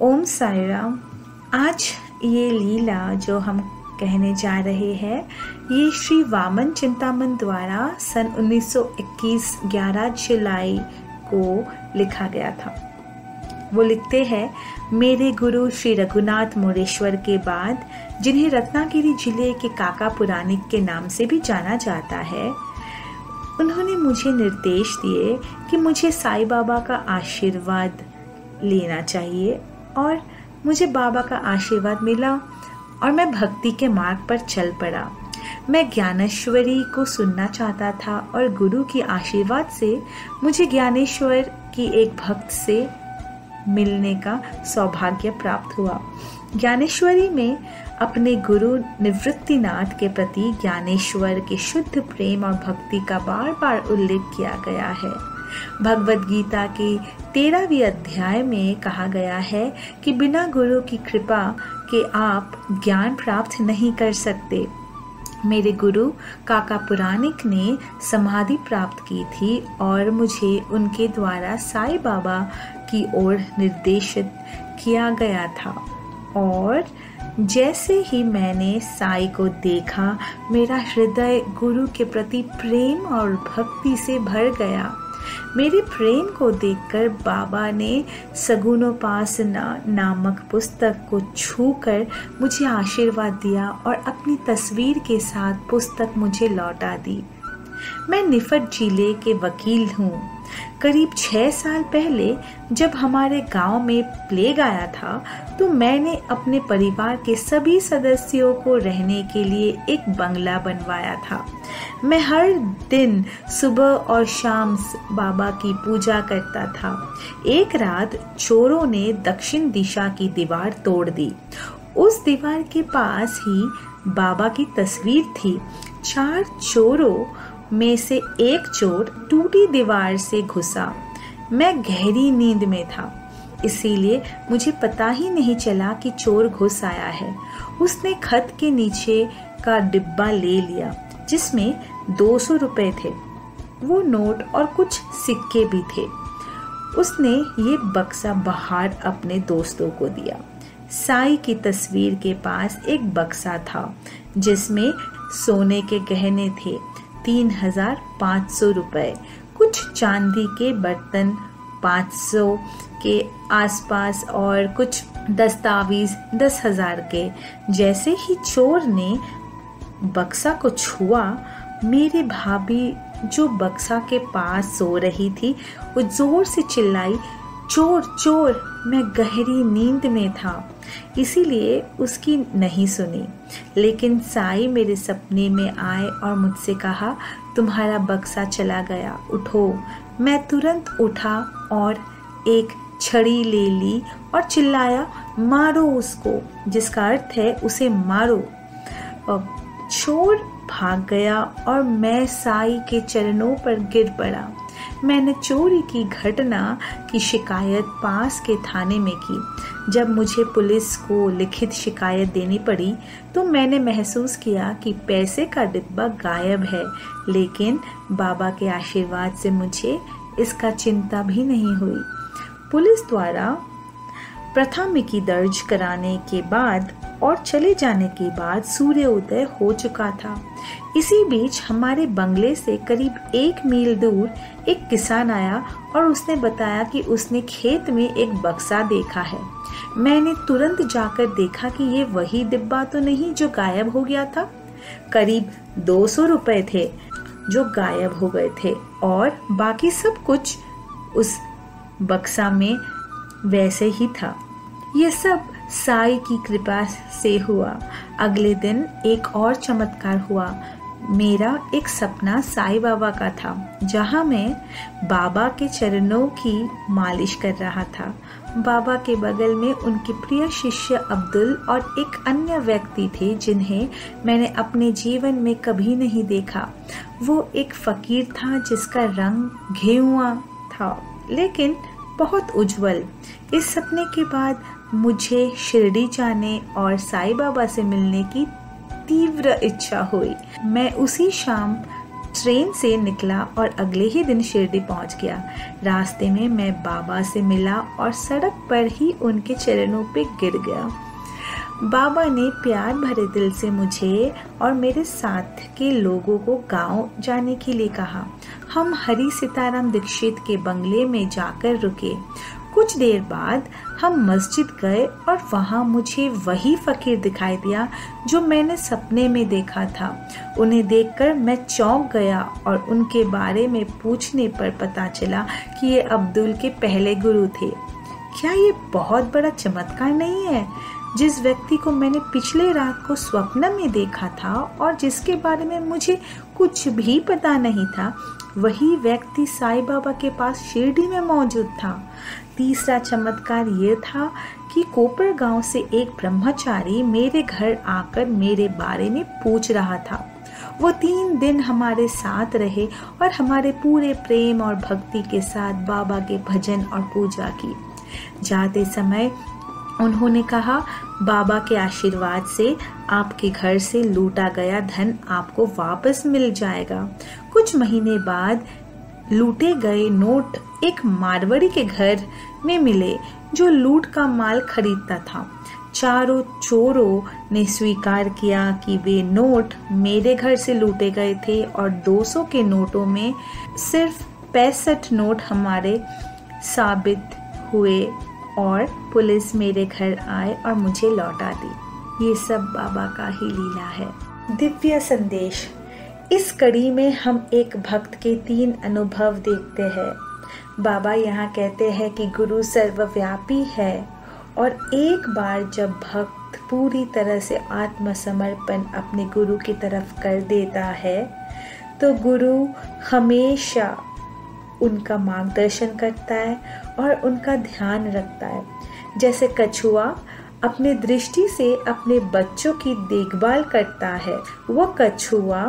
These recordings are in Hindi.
ओम साई राम। आज ये लीला जो हम कहने जा रहे हैं ये श्री वामन चिंतामन द्वारा सन 1921 11 जुलाई को लिखा गया था। वो लिखते हैं, मेरे गुरु श्री रघुनाथ मोरेश्वर के बाद, जिन्हें रत्नागिरी जिले के काका पुराणिक के नाम से भी जाना जाता है, उन्होंने मुझे निर्देश दिए कि मुझे साईं बाबा का आशीर्वाद लेना चाहिए और मुझे बाबा का आशीर्वाद मिला और मैं भक्ति के मार्ग पर चल पड़ा। मैं ज्ञानेश्वरी को सुनना चाहता था और गुरु की आशीर्वाद से मुझे ज्ञानेश्वर की एक भक्त से मिलने का सौभाग्य प्राप्त हुआ। ज्ञानेश्वरी में अपने गुरु निवृत्तिनाथ के प्रति ज्ञानेश्वर के शुद्ध प्रेम और भक्ति का बार बार उल्लेख किया गया है। भगवद गीता के 13वें अध्याय में कहा गया है कि बिना गुरु की कृपा के आप ज्ञान प्राप्त नहीं कर सकते। मेरे गुरु काका पुराणिक ने समाधि प्राप्त की थी और मुझे उनके द्वारा साईं बाबा की ओर निर्देशित किया गया था और जैसे ही मैंने साईं को देखा, मेरा हृदय गुरु के प्रति प्रेम और भक्ति से भर गया। मेरे प्रेम को देखकर बाबा ने सगुणोपासना नामक पुस्तक को छूकर मुझे आशीर्वाद दिया और अपनी तस्वीर के साथ पुस्तक मुझे लौटा दी। मैं निफट जिले के वकील हूँ। करीब 6 साल पहले जब हमारे गांव में प्लेग आया था तो मैंने अपने परिवार के सभी सदस्यों को रहने के लिए एक बंगला बनवाया था। मैं हर दिन सुबह और शाम बाबा की पूजा करता था। एक रात चोरों ने दक्षिण दिशा की दीवार तोड़ दी। उस दीवार के पास ही बाबा की तस्वीर थी। 4 चोरों में से एक चोर टूटी दीवार से घुसा। मैं गहरी नींद में था, इसीलिए मुझे पता ही नहीं चला कि चोर घुस आया है। उसने खत के नीचे का डिब्बा ले लिया जिसमें 200 रुपए थे। वो नोट और कुछ सिक्के भी थे। उसने ये बक्सा बाहर अपने दोस्तों को दिया। साईं की तस्वीर के पास एक बक्सा था जिसमें सोने के गहने थे 3500 रुपए, कुछ चांदी के बर्तन 500 के आसपास और कुछ दस्तावेज 10,000 के। जैसे ही चोर ने बक्सा को छुआ, मेरी भाभी जो बक्सा के पास सो रही थी वो जोर से चिल्लाई, चोर चोर। मैं गहरी नींद में था इसीलिए उसकी नहीं सुनी, लेकिन साईं मेरे सपने में आए और मुझसे कहा, तुम्हारा बक्सा चला गया, उठो। मैं तुरंत उठा और एक छड़ी ले ली और चिल्लाया, मारो उसको, जिसका अर्थ है उसे मारो। चोर भाग गया और मैं साईं के चरणों पर गिर पड़ा। मैंने चोरी की घटना की शिकायत पास के थाने में की। जब मुझे पुलिस को लिखित शिकायत देनी पड़ी तो मैंने महसूस किया कि पैसे का डिब्बा गायब है, लेकिन बाबा के आशीर्वाद से मुझे इसका चिंता भी नहीं हुई। पुलिस द्वारा प्राथमिकी दर्ज कराने के बाद और चले जाने के बाद सूर्योदय हो चुका था। इसी बीच हमारे बंगले से करीब 1 मील दूर एक किसान आया और उसने बताया कि उसने खेत में एक बक्सा देखा है। मैंने तुरंत जाकर देखा कि ये वही डिब्बा तो नहीं जो गायब हो गया था। करीब 200 रुपए थे जो गायब हो गए थे और बाकी सब कुछ उस बक्सा में वैसे ही था। ये सब साईं की कृपा से हुआ। अगले दिन एक और चमत्कार हुआ। मेरा एक सपना साईं बाबा का था, जहां मैं बाबा के चरणों की मालिश कर रहा था। बाबा के बगल में उनके प्रिय शिष्य अब्दुल और एक अन्य व्यक्ति थे जिन्हें मैंने अपने जीवन में कभी नहीं देखा। वो एक फकीर था जिसका रंग घेउआ था लेकिन बहुत उज्जवल। इस सपने के बाद मुझे शिरडी जाने और साईं बाबा से मिलने की तीव्र इच्छा हुई। मैं उसी शाम ट्रेन से निकला और अगले ही दिन शिरडी पहुंच गया। रास्ते में मैं बाबा से मिला और सड़क पर ही उनके चरणों पे गिर गया। बाबा ने प्यार भरे दिल से मुझे और मेरे साथ के लोगों को गांव जाने के लिए कहा। हम हरि सीताराम दीक्षित के बंगले में जाकर रुके। कुछ देर बाद हम मस्जिद गए और वहाँ मुझे वही फकीर दिखाई दिया जो मैंने सपने में देखा था। उन्हें देखकर मैं चौंक गया और उनके बारे में पूछने पर पता चला कि ये अब्दुल के पहले गुरु थे। क्या ये बहुत बड़ा चमत्कार नहीं है? जिस व्यक्ति को मैंने पिछले रात को स्वप्न में देखा था और जिसके बारे में मुझे कुछ भी पता नहीं था, वही व्यक्ति साईं बाबा के पास शिरडी में मौजूद था। तीसरा चमत्कार ये था कि कोपर गांव से एक ब्रह्मचारी मेरे घर आकर मेरे बारे में पूछ रहा था। वो 3 दिन हमारे साथ रहे और हमारे पूरे प्रेम और भक्ति के साथ बाबा के भजन और पूजा की। जाते समय उन्होंने कहा, बाबा के आशीर्वाद से आपके घर से लूटा गया धन आपको वापस मिल जाएगा। कुछ महीने बाद लूटे गए नोट एक मारवाड़ी के घर में मिले जो लूट का माल खरीदता था। चारों चोरों ने स्वीकार किया कि वे नोट मेरे घर से लूटे गए थे और 200 के नोटों में सिर्फ 65 नोट हमारे साबित हुए और पुलिस मेरे घर आए और मुझे लौटा दी। ये सब बाबा का ही लीला है। दिव्य संदेश। इस कड़ी में हम एक भक्त के 3 अनुभव देखते हैं। बाबा यहाँ कहते हैं कि गुरु सर्वव्यापी है और एक बार जब भक्त पूरी तरह से आत्मसमर्पण अपने गुरु की तरफ कर देता है तो गुरु हमेशा उनका मार्गदर्शन करता है और उनका ध्यान रखता है। जैसे कछुआ अपने दृष्टि से अपने बच्चों की देखभाल करता है, वह कछुआ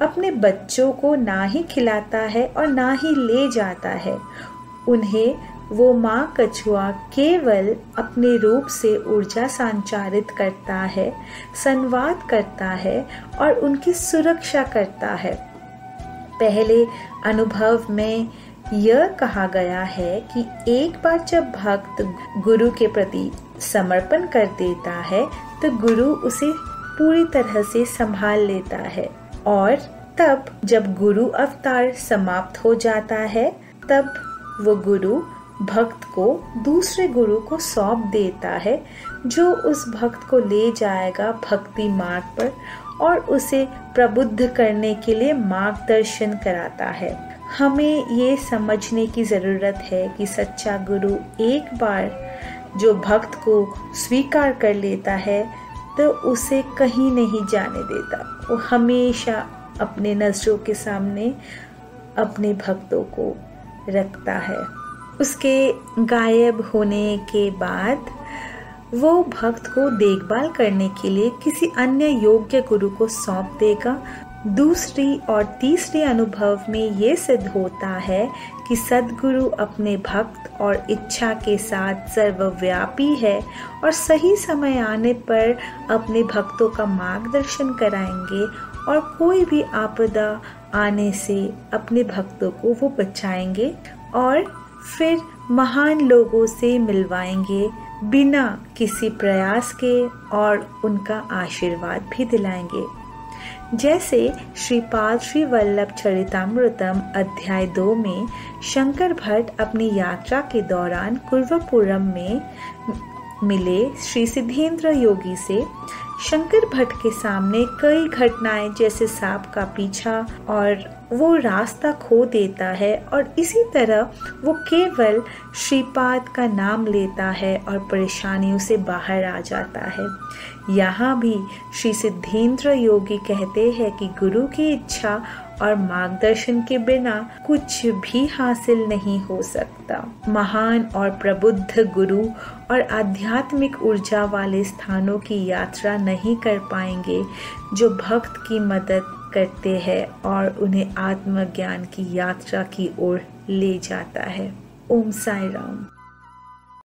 अपने बच्चों को ना ही खिलाता है और ना ही ले जाता है। उन्हें वो माँ कछुआ केवल अपने रूप से ऊर्जा संचारित करता है, संवाद करता है और उनकी सुरक्षा करता है। पहले अनुभव में यह कहा गया है कि एक बार जब भक्त गुरु के प्रति समर्पण कर देता है तो गुरु उसे पूरी तरह से संभाल लेता है और तब जब गुरु अवतार समाप्त हो जाता है तब वो गुरु भक्त को दूसरे गुरु को सौंप देता है जो उस भक्त को ले जाएगा भक्ति मार्ग पर और उसे प्रबुद्ध करने के लिए मार्गदर्शन कराता है। हमें ये समझने की जरूरत है कि सच्चा गुरु एक बार जो भक्त को स्वीकार कर लेता है तो उसे कहीं नहीं जाने देता। वो हमेशा अपने नजरों के सामने अपने भक्तों को रखता है। उसके गायब होने के बाद वो भक्त को देखभाल करने के लिए किसी अन्य योग्य गुरु को सौंप देगा। दूसरी और तीसरे अनुभव में ये सिद्ध होता है कि सद्गुरु अपने भक्त और इच्छा के साथ सर्वव्यापी है और सही समय आने पर अपने भक्तों का मार्गदर्शन कराएंगे और कोई भी आपदा आने से अपने भक्तों को वो बचाएंगे और फिर महान लोगों से मिलवाएंगे बिना किसी प्रयास के और उनका आशीर्वाद भी दिलाएंगे। जैसे श्रीपाद श्री वल्लभ चरितामृतम अध्याय 2 में शंकर भट्ट अपनी यात्रा के दौरान कुर्वपुरम में मिले श्री सिद्धेंद्र योगी से। शंकर भट्ट के सामने कई घटनाएं जैसे सांप का पीछा और वो रास्ता खो देता है और इसी तरह वो केवल श्रीपाद का नाम लेता है और परेशानियों से बाहर आ जाता है। यहाँ भी श्री सिद्धेंद्र योगी कहते हैं कि गुरु की इच्छा और मार्गदर्शन के बिना कुछ भी हासिल नहीं हो सकता। महान और प्रबुद्ध गुरु और आध्यात्मिक ऊर्जा वाले स्थानों की यात्रा नहीं कर पाएंगे जो भक्त की मदद करते हैं और उन्हें आत्मज्ञान की यात्रा की ओर ले जाता है। ओम साई राम।